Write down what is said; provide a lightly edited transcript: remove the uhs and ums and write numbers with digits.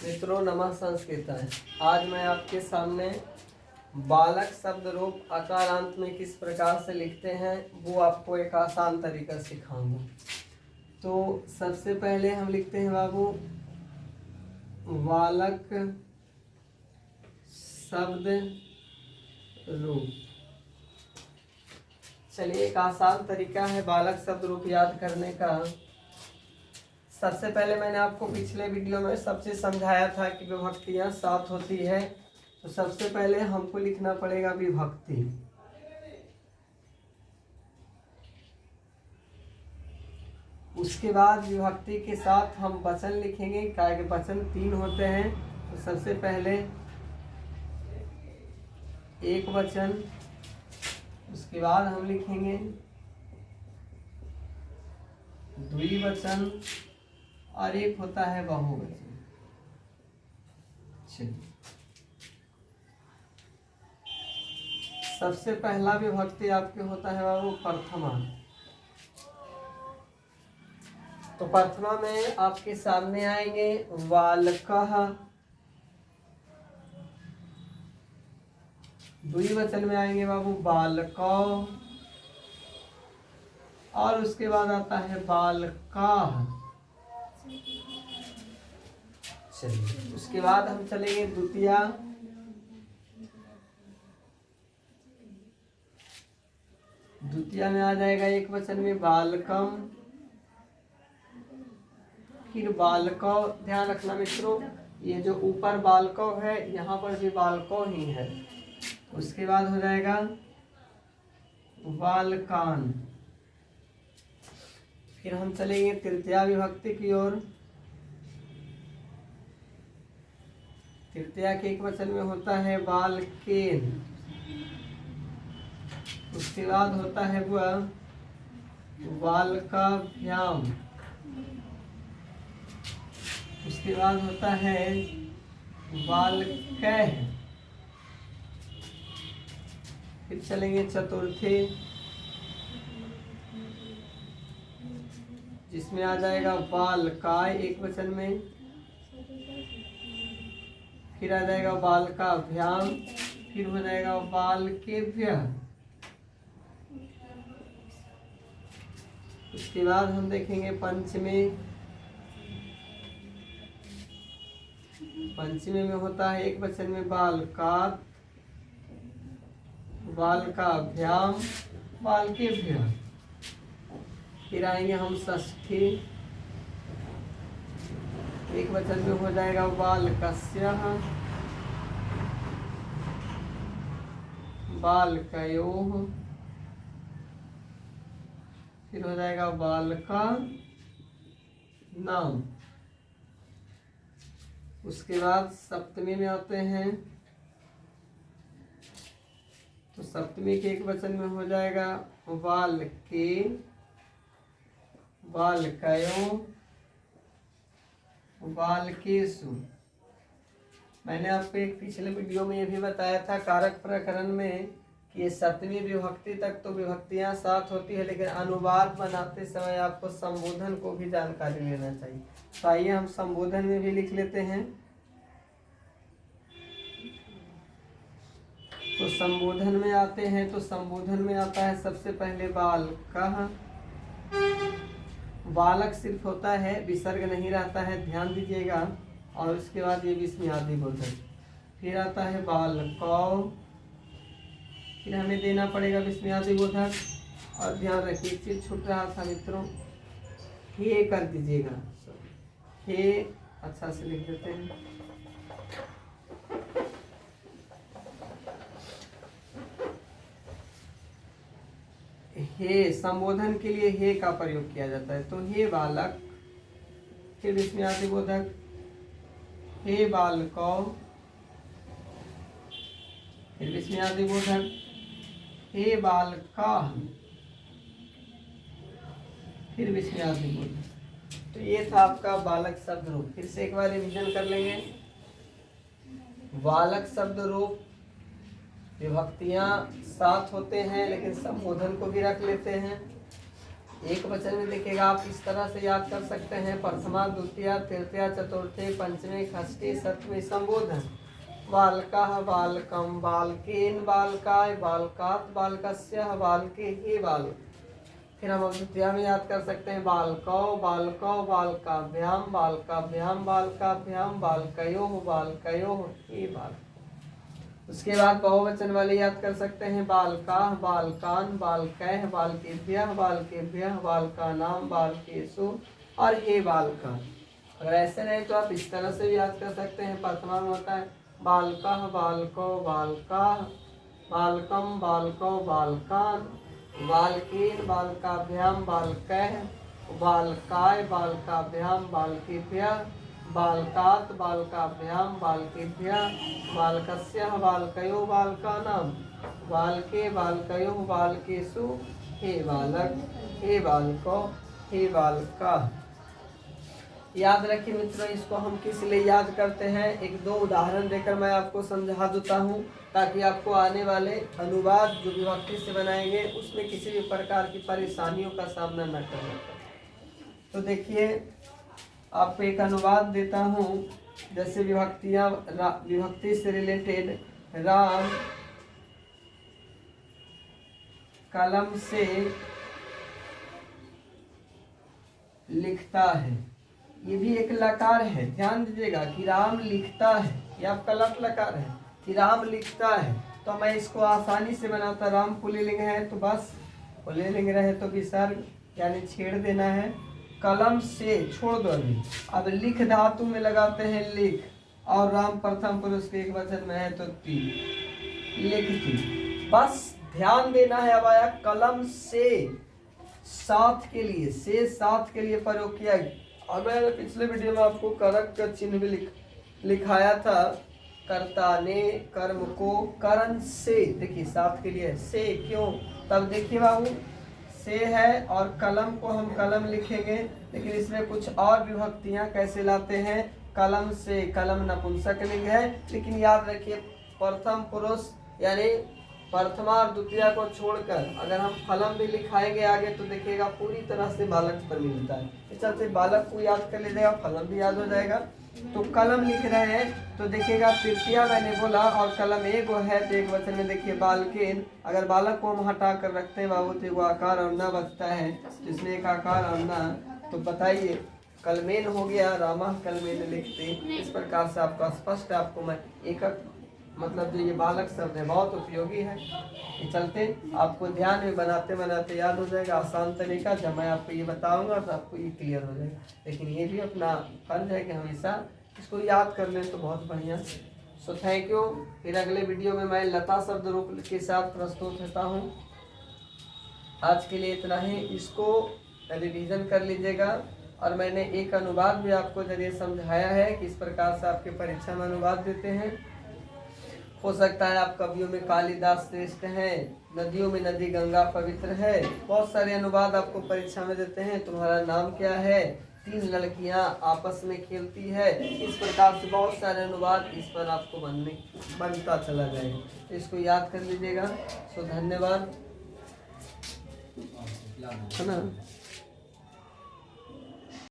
मित्रों नमः संस्कृताय। आज मैं आपके सामने बालक शब्द रूप अकारांत में किस प्रकार से लिखते हैं वो आपको एक आसान तरीका सिखाऊंगा। तो सबसे पहले हम लिखते हैं बाबू बालक शब्द रूप। चलिए एक आसान तरीका है बालक शब्द रूप याद करने का। सबसे पहले मैंने आपको पिछले वीडियो में सबसे समझाया था कि विभक्तियां 7 होती है। तो सबसे पहले हमको लिखना पड़ेगा विभक्ति। उसके बाद विभक्ति के साथ हम वचन लिखेंगे, क्या कि वचन 3 होते हैं। तो सबसे पहले एक वचन, उसके बाद हम लिखेंगे द्विवचन और एक होता है बहुवचन। चलिए सबसे पहला विभक्ति आपके होता है बाबू प्रथमा। तो प्रथमा में आपके सामने आएंगे बालकः, द्विवचन में आएंगे बाबू बालकौ, और उसके बाद आता है बालकाः। चलिए उसके बाद हम चलेंगे द्वितीया। द्वितीया में आ जाएगा एक वचन में बालकम, फिर बालकौ। ध्यान रखना मित्रों, ये जो ऊपर बालकौ है यहाँ पर भी बालकौ ही है। उसके बाद हो जाएगा बालकान। फिर हम चलेंगे तृतीया विभक्ति की ओर। तृतीया के एक वचन में होता है बालकेन। उसके बाद होता है वह बालकाभ्याम। उसके बाद होता है बालकैः। फिर चलेंगे चतुर्थी, जिसमें आ जाएगा बालकाय एक वचन में। फिर आ जाएगा बालकाभ्याम, फिर हो जाएगा बालकेभ्यः। उसके बाद हम देखेंगे पंचमी। पंचमी में होता है एक वचन में बालकात्, बालकाभ्याम, बालकेभ्यः। फिर आएंगे हम षष्ठी। एक वचन में हो जाएगा बालकस्यः, बालकयोः। फिर हो जाएगा बालका नाम। उसके बाद सप्तमी में आते हैं। तो सप्तमी के एक वचन में हो जाएगा बालके, बालकयो, बालकेषु। मैंने आपको एक पिछले वीडियो में ये भी बताया था कारक प्रकरण में कि ये सप्तमी विभक्ति तक तो विभक्तियां 7 होती है, लेकिन अनुवाद बनाते समय आपको संबोधन को भी जानकारी लेना चाहिए। तो आइए हम संबोधन में भी लिख लेते हैं। तो संबोधन में आते हैं। तो संबोधन में आता है सबसे पहले बालकः। बालक सिर्फ होता है, विसर्ग नहीं रहता है, ध्यान दीजिएगा। और उसके बाद ये विस्मयादि बोधक। फिर आता है बालकौ, फिर हमें देना पड़ेगा विस्मयादि बोधक। और ध्यान रखिए एक चीज छूट रहा था मित्रों, हे कर दीजिएगा। हे अच्छा से लिख देते हैं। हे संबोधन के लिए हे का प्रयोग किया जाता है। तो हे बालक, फिर विस्मयादि बोधक, हे बालकौ, फिर विस्मयादि बोधक, हे बालकाः, फिर विस्मयादि बोधक। तो ये था आपका बालक शब्द रूप। फिर से एक बार रिवीजन कर लेंगे। बालक शब्द रूप विभक्तियां 7 होते हैं, लेकिन संबोधन को भी रख लेते हैं। एक वचन में देखिएगा आप इस तरह से याद कर सकते हैं, प्रथमा द्वितीया तृतीया चतुर्थी पंचमी षष्ठी सप्तमी संबोधन। बालकः बालकम बालकेन बालकाय बालकात् बालकस्य बालके बाल। फिर हम द्वितीया में याद कर सकते हैं, बालकौ बालकौ बालकाभ्याम बालकाभ्याम बालकाभ्याम बालकयोः बालकयोः हे बाल। उसके बाद बहुवचन वाले याद कर सकते हैं, बालकाः बालकान बालकैः बालकेभ्यः बालकेभ्यः बालकानां बालकेषु और हे बालका। अगर ऐसे नहीं तो आप इस तरह से भी याद कर सकते हैं। प्रथमा में होता है बालकः बालकौ बालकाः बालकम बालकौ बालकान बालकेन बालकाभ्याम बालकैः बालकाय बालकाभ्याम बालकेभ्यः बालकात् बालकाभ्याम बालकेभ्यः बालकस्य बालकयोः बालकानां बालके बालकयोः बालकेषु हे बालक हे बालको हे बालका। याद रखिए मित्रों, इसको हम किस लिए याद करते हैं, एक दो उदाहरण देकर मैं आपको समझा देता हूँ, ताकि आपको आने वाले अनुवाद जो विभक्ति से बनाएंगे उसमें किसी भी प्रकार की परेशानियों का सामना न करना पड़े। तो देखिए आपको एक अनुवाद देता हूँ, जैसे विभक्ति से रिलेटेड, राम कलम से लिखता है। ये भी एक लकार है, ध्यान दीजिएगा कि राम लिखता है, ये आपका लकार है कि राम लिखता है। तो मैं इसको आसानी से बनाता, राम पुल्लिंग है तो बस पुल्लिंग रहे तो विसर्ग यानी छेड़ देना है, कलम से छोड़ दो अभी। अब लिख धातु में लगाते हैं लिख, और राम प्रथम पुरुष के एक वचन में है तो ती, लिखती। बस ध्यान देना है। अब आया कलम से, साथ के लिए, से साथ के लिए प्रयोग किया। और मैंने पिछले वीडियो में आपको करक का चिन्ह भी लिखाया था, कर्ता ने कर्म को करण से, देखिए साथ के लिए से, क्यों, तब देखिए बाबू से है और कलम को हम कलम लिखेंगे, लेकिन इसमें कुछ और विभक्तियां कैसे लाते हैं, कलम से, कलम नपुंसकलिंग है, लेकिन याद रखिए प्रथम पुरुष यानी प्रथमा और द्वितीया को छोड़कर अगर हम फलम भी लिखाएंगे आगे तो देखिएगा पूरी तरह से बालक पर मिलता है। इस चलते बालक को याद कर लीजिएगा, फलम भी याद हो जाएगा। तो कलम लिख रहे हैं तो देखिएगा तृतीया मैंने बोला और कलम एक है तो एक वचन में देखिए बालकेन। अगर बालक को हम हटा कर रखते हैं बाबू तो वो आकार और न बचता है, जिसमें एक आकार और न, तो बताइए कलमेन हो गया, रामा कलमेन लिखते। इस प्रकार से आपका स्पष्ट, आपको मैं एक मतलब जो ये बालक शब्द है बहुत उपयोगी है, ये चलते आपको ध्यान में बनाते बनाते याद हो जाएगा। आसान तरीका, जब मैं आपको ये बताऊंगा तो आपको ये क्लियर हो जाएगा। लेकिन ये भी अपना फर्ज है कि हमेशा इसको याद कर लें तो बहुत बढ़िया। So thank you. फिर अगले वीडियो में मैं लता शब्द रूप के साथ प्रस्तुत होता हूँ। आज के लिए इतना ही, इसको रिवीजन कर लीजिएगा। और मैंने एक अनुवाद भी आपको जरिए समझाया है कि इस प्रकार से आपके परीक्षा में अनुवाद देते हैं। हो सकता है आप कवियों में कालिदास श्रेष्ठ हैं, नदियों में नदी गंगा पवित्र है, बहुत सारे अनुवाद आपको परीक्षा में देते हैं। तुम्हारा नाम क्या है, 3 लड़कियां आपस में खेलती है, इस प्रकार से बहुत सारे अनुवाद इस पर आपको बनता चला जाएगा। इसको याद कर लीजिएगा। सो धन्यवाद, है ना।